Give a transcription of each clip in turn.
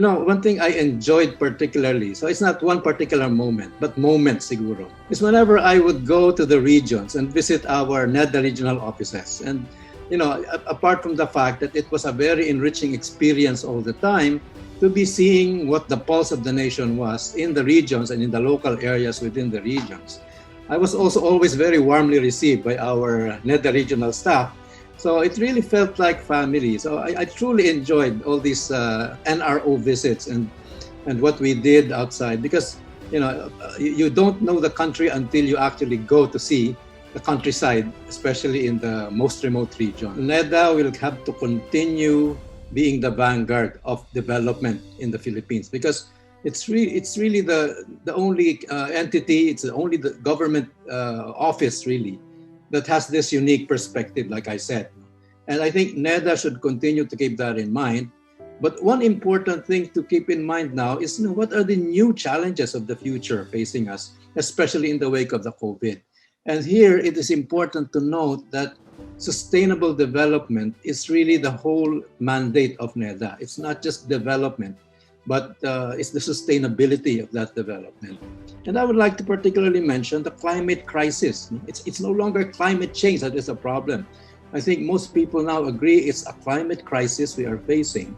one thing I enjoyed particularly, so it's not one particular moment, but moments siguro, is whenever I would go to the regions and visit our NEDA regional offices. And, apart from the fact that it was a very enriching experience all the time, to be seeing what the pulse of the nation was in the regions and in the local areas within the regions. I was also always very warmly received by our NEDA regional staff. So it really felt like family. So I truly enjoyed all these NRO visits and what we did outside, because you don't know the country until you actually go to see the countryside, especially in the most remote region. NEDA will have to continue being the vanguard of development in the Philippines, because it's really the only entity, it's the only the government office really that has this unique perspective, like I said. And I think NEDA should continue to keep that in mind. But one important thing to keep in mind now is, what are the new challenges of the future facing us, especially in the wake of the COVID. And here it is important to note that sustainable development is really the whole mandate of NEDA. It's not just development, but it's the sustainability of that development. And I would like to particularly mention the climate crisis. It's no longer climate change that is a problem. I think most people now agree it's a climate crisis we are facing.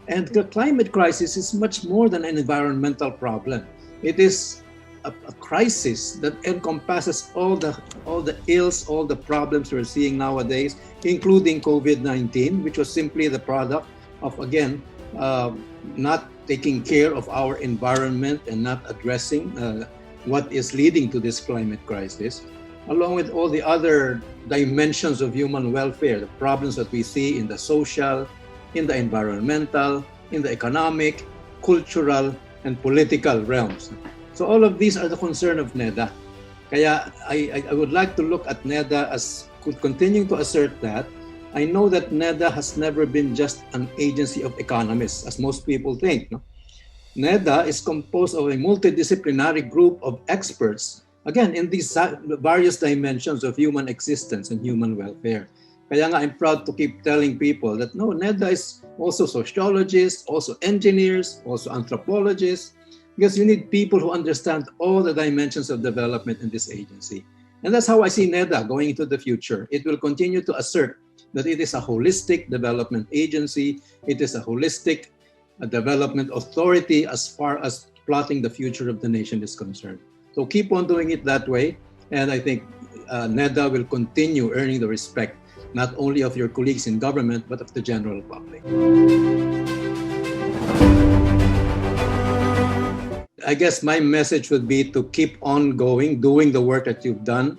And the climate crisis is much more than an environmental problem. It is a crisis that encompasses all the ills, all the problems we're seeing nowadays, including COVID-19, which was simply the product of, again, not taking care of our environment and not addressing what is leading to this climate crisis, along with all the other dimensions of human welfare, the problems that we see in the social, in the environmental, in the economic, cultural, and political realms. So all of these are the concern of NEDA. Kaya I would like to look at NEDA as continuing to assert that. I know that NEDA has never been just an agency of economists, as most people think. No? NEDA is composed of a multidisciplinary group of experts, again, in these various dimensions of human existence and human welfare. Kaya nga, I'm proud to keep telling people that no, NEDA is also sociologists, also engineers, also anthropologists, because you need people who understand all the dimensions of development in this agency. And that's how I see NEDA going into the future. It will continue to assert that it is a holistic development agency. It is a holistic development authority as far as plotting the future of the nation is concerned. So keep on doing it that way. And I think NEDA will continue earning the respect, not only of your colleagues in government, but of the general public. I guess my message would be to keep on going, doing the work that you've done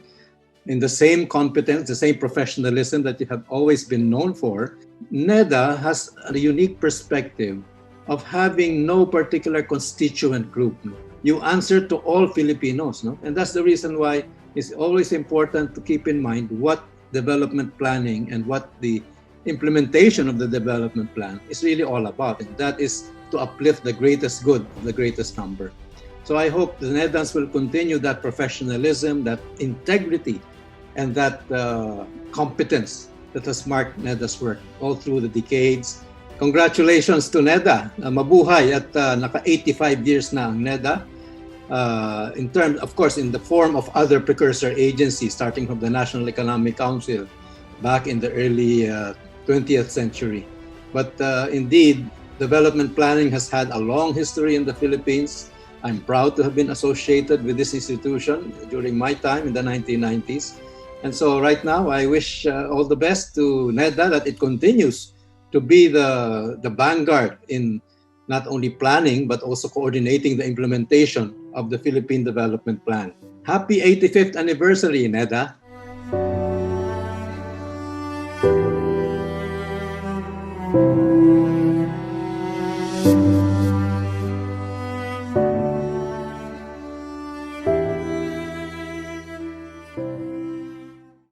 in the same competence, the same professionalism that you have always been known for. NEDA has a unique perspective of having no particular constituent group. You answer to all Filipinos, no? And that's the reason why it's always important to keep in mind what development planning and what the implementation of the development plan is really all about. And that is to uplift the greatest good, the greatest number. So I hope the NEDAs will continue that professionalism, that integrity, and that competence that has marked NEDA's work all through the decades. Congratulations to NEDA. Mabuhay at naka-85 years na ang NEDA. In terms, of course, in the form of other precursor agencies, starting from the National Economic Council back in the early 20th century. But indeed, development planning has had a long history in the Philippines. I'm proud to have been associated with this institution during my time in the 1990s. And so right now, I wish all the best to NEDA, that it continues to be the vanguard in not only planning, but also coordinating the implementation of the Philippine Development Plan. Happy 85th anniversary, NEDA.